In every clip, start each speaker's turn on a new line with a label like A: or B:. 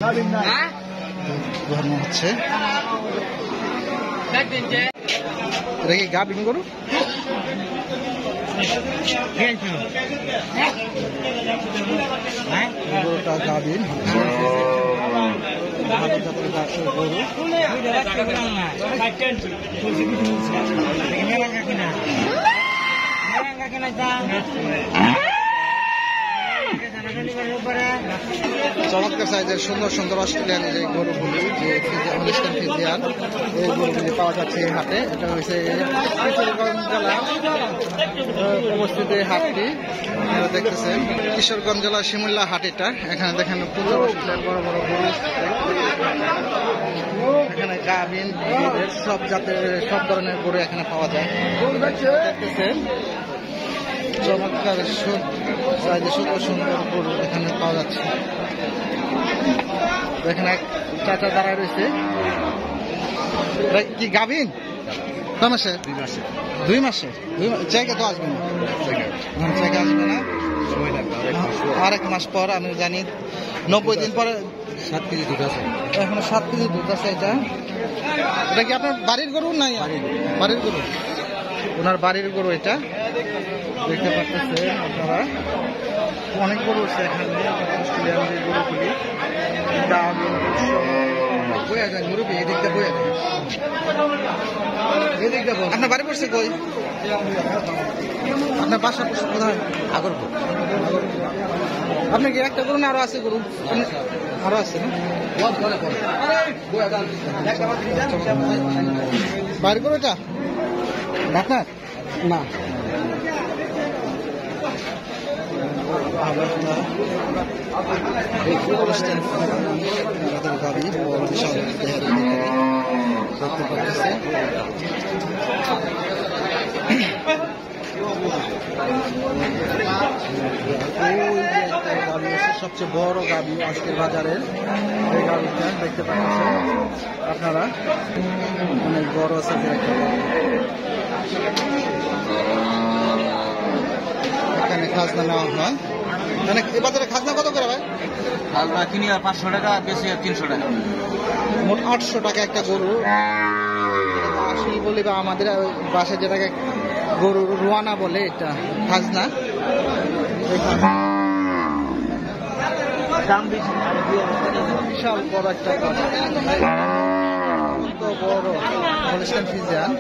A: ধর্ম হচ্ছে এটা কি গাভিন গরু? গরুটা গাভিন ভালো জাতের গরু। চমৎকার সাইজের সুন্দর সুন্দর অস্ট্রেলিয়ান যে গরুগুলি, যে অস্ট্রেলিয়ান ফ্রিজিয়ান, এই গরুগুলি পাওয়া যাচ্ছে এই হাটে। এটা হচ্ছে কিশোরগঞ্জ জেলা অবস্থিত এই হাটটি আপনারা দেখতেছেন। কিশোরগঞ্জ জেলা শিমুল্লা হাট এটা। এখানে দেখেন প্রচুর অস্ট্রেলিয়ার বড় বড় গরু, এখানে গাভিন সব জাতের সব ধরনের গরু এখানে পাওয়া যায়। দেখতেছেন চমৎকার সাইজে সুন্দর সুন্দর গরু এখানে পাওয়া যাচ্ছে। দেখেন এক চাচা দাঁড়ায় রয়েছে। কি গাভিন? কয় মাসে? 2 মাসে। জায়গা তো আসবে না, জায়গা আসবে না, আর 1 মাস পর। আমি জানি 90 দিন পরে 7 কেজি দুধ আছে, এখনো 7 কেজি দুধ আছে। এটা কি আপনার বাড়ির গরু? নাই, বাড়ির গরু, ওনার বাড়ির গরু। এটা দেখতে পাচ্ছেন আপনারা, অনেক গরু আছে এখানে অস্ট্রেলিয়ান যে গরুগুলি। বইয়া যায় মুরব্বী, এদিকটা বইয়া যায়। আপনার বাড়ি পড়ছে কই? আপনার বাসা কোথায়? আগরপুর। আপনি কি একটা গরু না আরো আছে গরু? আরো আছে না? বাড়ির গরু এটা আপনার? না, গাড়ি বিশাল দেখতে পাচ্ছে। সবচেয়ে বড় গাড়ি আজকের বাজারের এই গাড়িটা দেখতে পাচ্ছেন আপনারা, অনেক বড় আছে। এখানে খাজনা নেওয়া হয়। মানে এ বাজারে খাজনা কত করে ভাই?
B: খাজনা কিনি আর 500 টাকা, বেশি আর 300 টাকা,
A: মোট 800 টাকা একটা গরু আসল বলে, বা আমাদের বাসায় যেটাকে গরু রোয়ানা বলে, এটা খাজনা।
B: দাম বেশি,
A: বিশাল বড় একটা বড় হলস্টাইন ফ্রিজিয়ান।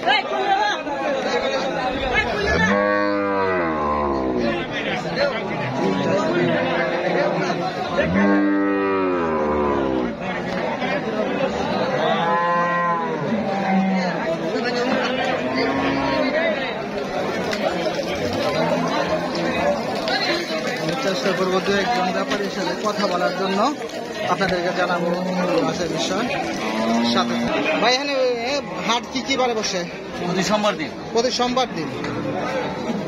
A: চেষ্টা করবো 2-1 ব্যাপারীর সাথে কথা বলার জন্য, আপনাদেরকে জানাবো মাছের বিষয় সাথে। ভাই এখানে হাট কি বারে বসে?
B: প্রতি সোমবার দিন।
A: প্রতি সোমবার দিন,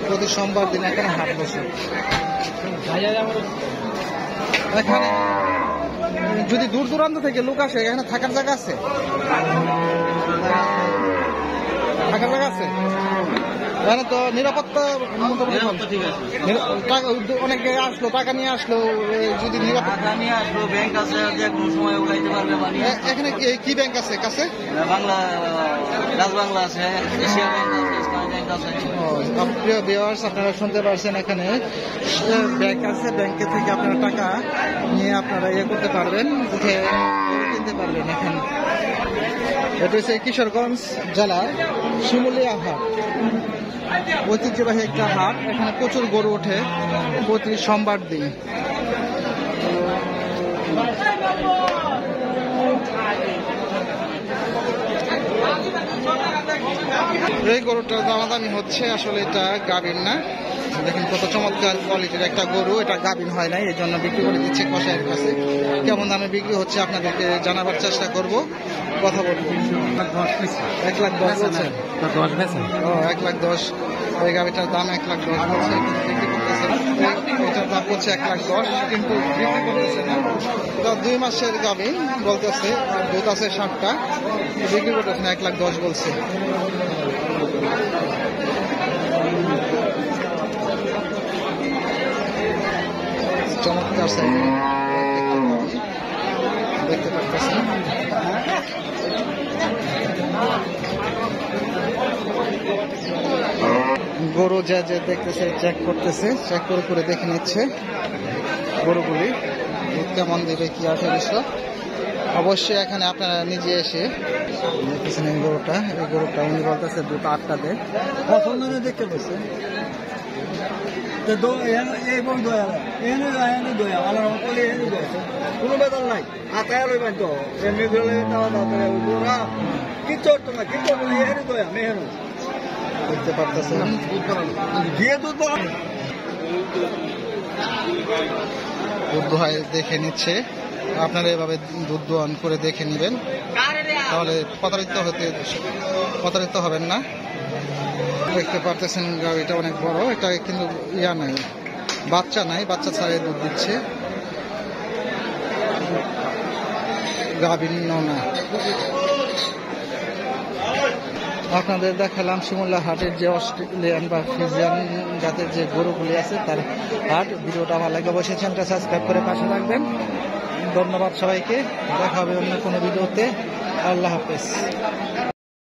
A: প্রতি সোমবার দিন এখানে হাট বসে। এখানে যদি দূর দূরান্ত থেকে লোক আসে, এখানে থাকার জায়গা আছে? থাকার জায়গা আছে? এখানে তো নিরাপত্তা
B: ঠিক আছে।
A: অনেকে আসলো, টাকা নিয়ে আসলো, যদি
B: টাকা নিয়ে আসলো, ব্যাংক আছে, যে কোনো সময় উঠাইতে পারবে।
A: এখানে কি ব্যাংক আছে কাছে?
B: বাংলা, রাজ বাংলা আছে, এশিয়া ব্যাংক আছে, ইসলামী ব্যাংক আছে।
A: প্রিয় ভিউয়ার্স, আপনারা শুনতে পারছেন এখানে ব্যাংক আছে, ব্যাংকে থেকে আপনারা টাকা নিয়ে আপনারা করতে পারবেন, উঠে কিনতে পারবেন। এখানে এটা হচ্ছে কিশোরগঞ্জ জেলার শিমুলিয়া হাট, ঐতিহ্যবাহী একটা হাট। এখানে প্রচুর গরু ওঠে প্রতি সোমবার দিন। এই গরুটার দামাদামি হচ্ছে, আসলে এটা গাভীর না। দেখেন কত চমৎকার কোয়ালিটির একটা গরু, এটা গাভীর হয় নাই, এই জন্য বিক্রি করে দিচ্ছে কসাইয়ের কাছে। কেমন দামে বিক্রি হচ্ছে আপনাদেরকে জানাবার চেষ্টা করব, কথা বলবো। 1,10,000 বলছেন? 1,10,000। ওই গাভীটার দাম 1,10,000 বলছে, বিক্রি করতেছেন। এটার দাম হচ্ছে 1,10,000, কিন্তু বিক্রি করতেছে না। এটা 2 মাসের গাভী বলতেছে, দুধ আছে 60টা, বিক্রি করতেছে না, 1,10,000 বলছে। চমৎকার সাইজ দেখতে পাচ্ছেন। গরু যা যে দেখতেছে, চেক করতেছে, চেক করে করে দেখে নিচ্ছে গরুগুলি দুধ কেমন দেবে, কি আসে বিষয়। অবশ্যই এখানে আপনারা নিজে এসে দেখতেছেন এই গরুটা উনি বলতেছে দুধ 8টা দেয়।
C: পছন্দ না দেখতে পাচ্ছে এই বই দয়া এনে দয়া আলার অঙ্কলে এনে দয়া কোনো বেতন নাই আতায় লইবেন তো এমনি গেলে ওরা কিচ্ছু হতো না কিচ্ছু এনে দয়া মেহেরু
A: দেখতে পারতেছেন
C: গিয়ে দুধ
A: দুধ দোহাই দেখে নিচ্ছে। আপনারা এভাবে দুধ দোয়ান করে দেখে নেবেন, তাহলে প্রতারিত হবেন না। দেখতে পারতেছেন গাড়িটা অনেক বড়, এটা কিন্তু ইয়া নাই, বাচ্চা নাই, বাচ্চা ছাড়াই দুধ দিচ্ছে, গাভীর না। আপনাদের দেখালাম শিমুল্লা হাটের যে অস্ট্রেলিয়ান বা ফ্রিজিয়ান জাতের যে গরুগুলি আছে তার হাট। ভিডিওটা ভালো লাগে অবশ্যই চ্যানেলটা সাবস্ক্রাইব করে পাশে রাখবেন। ধন্যবাদ সবাইকে, দেখা হবে অন্য কোনো ভিডিওতে। আল্লাহ হাফেজ।